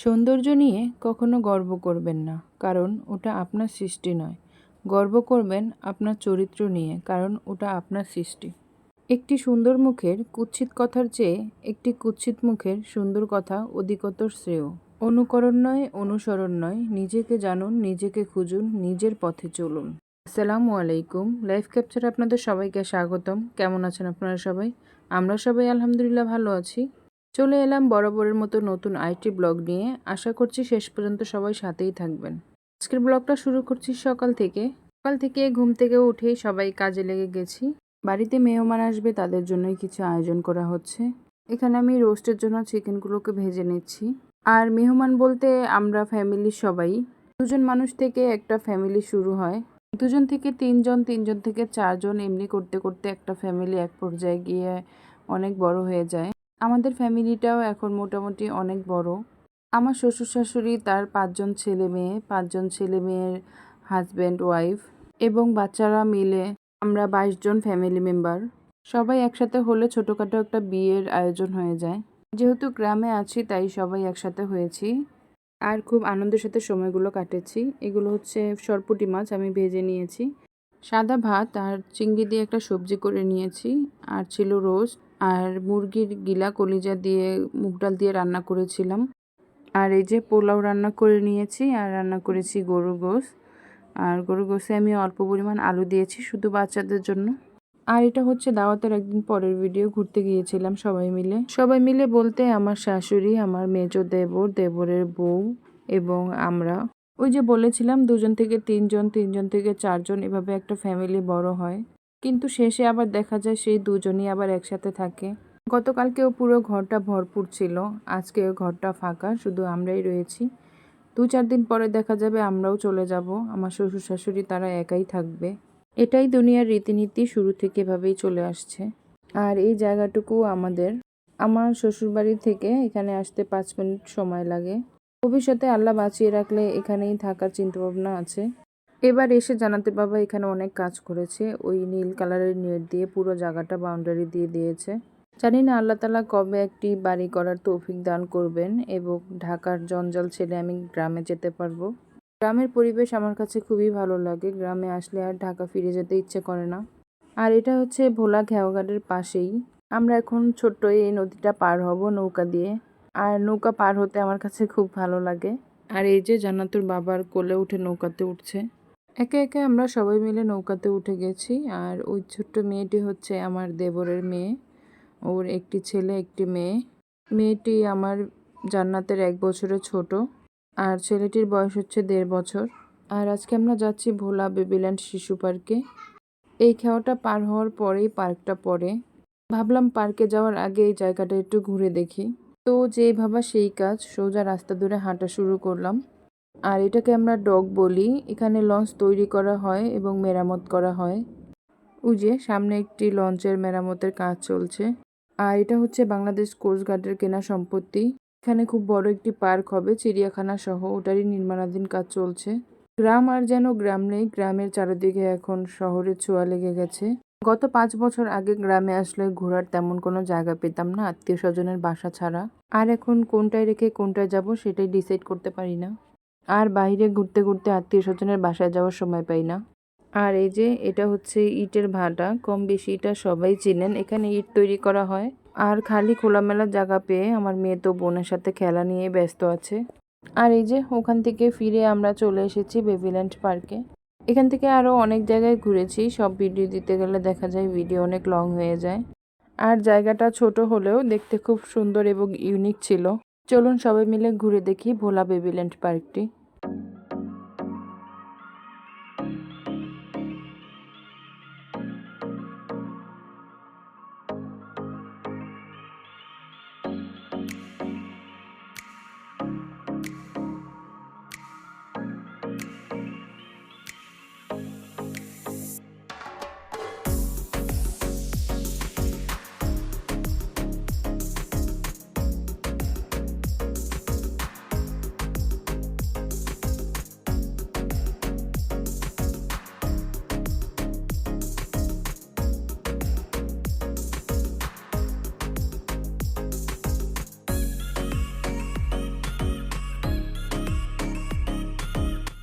সৌন্দর্য নিয়ে কখনো গর্ব করবেন না, কারণ ওটা আপনার সৃষ্টি নয়। গর্ব করবেন আপনার চরিত্র নিয়ে, কারণ ওটা আপনার সৃষ্টি। একটি সুন্দর মুখের কুৎসিত কথার চেয়ে একটি কুৎসিত মুখের সুন্দর কথা অধিকতর শ্রেয়। অনুকরণ নয়, অনুসরণ নয়, নিজেকে জানুন, নিজেকে খুঁজুন, নিজের পথে চলুন। আসসালামু আলাইকুম। লাইফ ক্যাপচারে আপনাদের সবাইকে স্বাগতম। কেমন আছেন আপনারা সবাই? আমরা সবাই আলহামদুলিল্লাহ ভালো আছি। চলে এলাম বরাবরের মতো নতুন আইটি ব্লগ নিয়ে। আশা করছি শেষ পর্যন্ত সবাই সাথেই থাকবেন। আজকের ব্লগটা শুরু করছি সকাল থেকে। ঘুম থেকে উঠেই সবাই কাজে লেগে গেছি। বাড়িতে মেহমান আসবে, তাদের জন্যই কিছু আয়োজন করা হচ্ছে। এখানে আমি রোস্টের জন্য চিকেনগুলোকে ভেজে নিচ্ছি। আর মেহমান বলতে আমরা ফ্যামিলির সবাই। দুজন মানুষ থেকে একটা ফ্যামিলি শুরু হয়, দুজন থেকে তিনজন, তিনজন থেকে চারজন, এমনি করতে করতে একটা ফ্যামিলি এক পর্যায়ে গিয়ে অনেক বড় হয়ে যায়। আমাদের ফ্যামিলিটাও এখন মোটামুটি অনেক বড়। আমার শ্বশুর শাশুড়ি, তার 5 জন ছেলে মেয়ে, 5 জন ছেলে মেয়ের হাজব্যান্ড ওয়াইফ এবং বাচ্চারা মিলে আমরা 22 জন ফ্যামিলি মেম্বার। সবাই একসাথে হলে ছোটোখাটো একটা বিয়ের আয়োজন হয়ে যায়। যেহেতু গ্রামে আছি তাই সবাই একসাথে হয়েছি আর খুব আনন্দের সাথে সময়গুলো কাটেছি। এগুলো হচ্ছে সরপুঁটি মাছ, আমি ভেজে নিয়েছি। সাদা ভাত আর চিংড়ি দিয়ে একটা সবজি করে নিয়েছি, আর ছিল রোস্ট আর মুরগির গিলা কলিজা দিয়ে মুগ ডাল দিয়ে রান্না করেছিলাম। আর এই যে পোলাও রান্না করে নিয়েছি, আর রান্না করেছি গরুর গোশ। আর গরুর গোশে আমি অল্প পরিমাণ আলু দিয়েছি শুধু বাচ্চাদের জন্য। আর এটা হচ্ছে দাওয়াতের একদিন পরের ভিডিও। ঘুরতে গিয়েছিলাম সবাই মিলে বলতে আমার শাশুড়ি, আমার মেজো দেবর, দেবরের বউ এবং আমরা। ওই যে বলেছিলাম 2 জন থেকে 3 জন, 3 জন থেকে 4 জন, এভাবে একটা ফ্যামিলি বড় হয়। কিন্তু শেষে আবার দেখা যায় সেই 2 জনই আবার একসাথে থাকে। গতকালকেও পুরো ঘরটা ভরপুর ছিল, আজকে ঘরটা ফাঁকা, শুধু আমরাই রয়েছি। 2-4 দিন পরে দেখা যাবে আমরাও চলে যাব। আমার শ্বশুর শাশুড়ি তারা একাই থাকবে। এটাই দুনিয়ার রীতিনীতি, শুরু থেকে এভাবেই চলে আসছে। আর এই জায়গাটুকু আমার শ্বশুরবাড়ি থেকে এখানে আসতে 5 মিনিট সময় লাগে। ভবিষ্যতে আল্লাহ বাঁচিয়ে রাখলে এখানেই থাকার চিন্তাভাবনা আছে। এবার এসে জানাতে বাবা এখানে অনেক কাজ করেছে, ওই নীল কালারের নেট দিয়ে পুরো জায়গাটা বাউন্ডারি দিয়ে দিয়েছে। জানি না আল্লাহ তাআলা কবে একটি বাড়ি করার তৌফিক দান করবেন এবং ঢাকার জঞ্জাল ছেড়ে আমি গ্রামে যেতে পারবো। গ্রামের পরিবেশ আমার কাছে খুবই ভালো লাগে, গ্রামে আসলে আর ঢাকা ফিরে যেতে ইচ্ছে করে না। আর এটা হচ্ছে ভোলা খেয়াঘাটের পাশেই। আমরা এখন ছোট্ট এই নদীটা পার হব নৌকা দিয়ে। আর নৌকা পার হতে আমার কাছে খুব ভালো লাগে। আর এই যে জান্নাতুর বাবার কোলে উঠে নৌকাতে উঠছে। একে একে আমরা সবাই মিলে নৌকাতে উঠে গেছি। আর ওই ছোট্ট মেয়েটি হচ্ছে আমার দেবরের মেয়ে, ওর একটি ছেলে একটি মেয়ে। মেয়েটি আমার জান্নাতের 1 বছরের ছোট, আর ছেলেটির বয়স হচ্ছে 1.5 বছর। আর আজকে আমরা যাচ্ছি ভোলা বেবিল্যান্ড শিশু পার্কে। এই খেয়াটা পার হওয়ার পরেই পার্কটা পড়ে। ভাবলাম পার্কে যাওয়ার আগে এই জায়গাটা একটু ঘুরে দেখি। তো যেই ভাবা সেই কাজ, সোজা রাস্তা ধরে হাঁটা শুরু করলাম। আর এটাকে আমরা ডক বলি। এখানে লঞ্চ তৈরি করা হয় এবং মেরামত করা হয়। ওই যে সামনে একটি লঞ্চের মেরামতের কাজ চলছে। আর এটা হচ্ছে বাংলাদেশ কোস্টগার্ডের কেনা সম্পত্তি। এখানে খুব বড় একটি পার্ক হবে, চিড়িয়াখানা সহ, ওটারই নির্মাণাধীন কাজ চলছে। গ্রাম আর যেন গ্রাম নেই, গ্রামের চারিদিকে এখন শহরের ছোঁয়া লেগে গেছে। গত 5 বছর আগে গ্রামে আসলে ঘোরার তেমন কোনো জায়গা পেতাম না, আত্মীয় স্বজনের বাসা ছাড়া। আর এখন কোনটায় রেখে কোনটায় যাব সেটাই ডিসাইড করতে পারি না। আর বাইরে ঘুরতে ঘুরতে আত্মীয় স্বজনের বাসায় যাওয়ার সময় পাই না। আর এই যে এটা হচ্ছে ইটের ভাটা, কম বেশি এটা সবাই চিনেন। এখানে ইট তৈরি করা হয়। আর খালি খোলামেলা জায়গা পেয়ে আমার মেয়ে তো বোনের সাথে খেলা নিয়ে ব্যস্ত আছে। আর এই যে ওখান থেকে ফিরে আমরা চলে এসেছি বেবিল্যান্ড পার্কে। এখান থেকে আরও অনেক জায়গায় ঘুরেছি, সব ভিডিও দিতে গেলে দেখা যায় ভিডিও অনেক লং হয়ে যায়। আর জায়গাটা ছোট হলেও দেখতে খুব সুন্দর এবং ইউনিক ছিল। চলুন সবাই মিলে ঘুরে দেখি ভোলা বেবিল্যান্ড পার্কটি।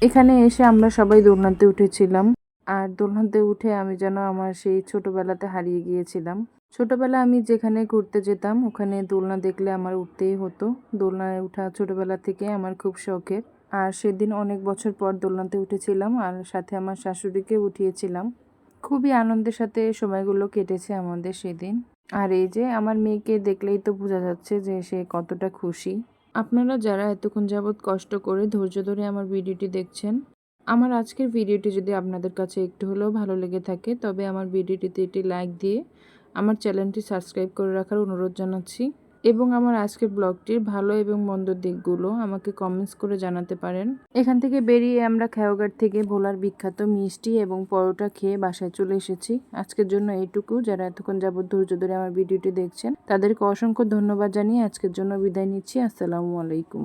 এখানে এসে আমরা সবাই দোলনাতে উঠেছিলাম। আর দোলনাতে উঠে আমি যেন আমার সেই ছোটবেলাতে হারিয়ে গিয়েছিলাম। ছোটবেলায় আমি যেখানে ঘুরতে যেতাম ওখানে দোলনা দেখলে আমার উঠতেই হতো। দোলনায় উঠা ছোটবেলা থেকে আমার খুব শখের। আর সেদিন অনেক বছর পর দোলনাতে উঠেছিলাম আর সাথে আমার শাশুড়িকে উঠিয়েছিলাম। খুবই আনন্দের সাথে সময়গুলো কেটেছে আমাদের সেদিন। আর এই যে আমার মেয়েকে দেখলেই তো বোঝা যাচ্ছে যে সে কতটা খুশি। আপনারা যারা এতক্ষণ যাবৎ কষ্ট করে ধৈর্য ধরে আমার ভিডিওটি দেখছেন, আমার আজকের ভিডিওটি যদি আপনাদের কাছে একটু হলেও ভালো লেগে থাকে তবে আমার ভিডিওটিতে একটি লাইক দিয়ে আমার চ্যানেলটি সাবস্ক্রাইব করে রাখার অনুরোধ জানাচ্ছি এবং আমার আজকের ব্লগটির ভালো এবং মন্দ দিকগুলো আমাকে কমেন্টস করে জানাতে পারেন। এখান থেকে বেরিয়ে আমরা খেয়াঘাট থেকে ভোলার বিখ্যাত মিষ্টি এবং পরোটা খেয়ে বাসায় চলে এসেছি। আজকের জন্য এইটুকু। যারা এতক্ষণ যাবৎ ধৈর্য ধরে আমার ভিডিওটি দেখছেন তাদেরকে অসংখ্য ধন্যবাদ জানিয়ে আজকের জন্য বিদায় নিচ্ছি। আসসালামু আলাইকুম।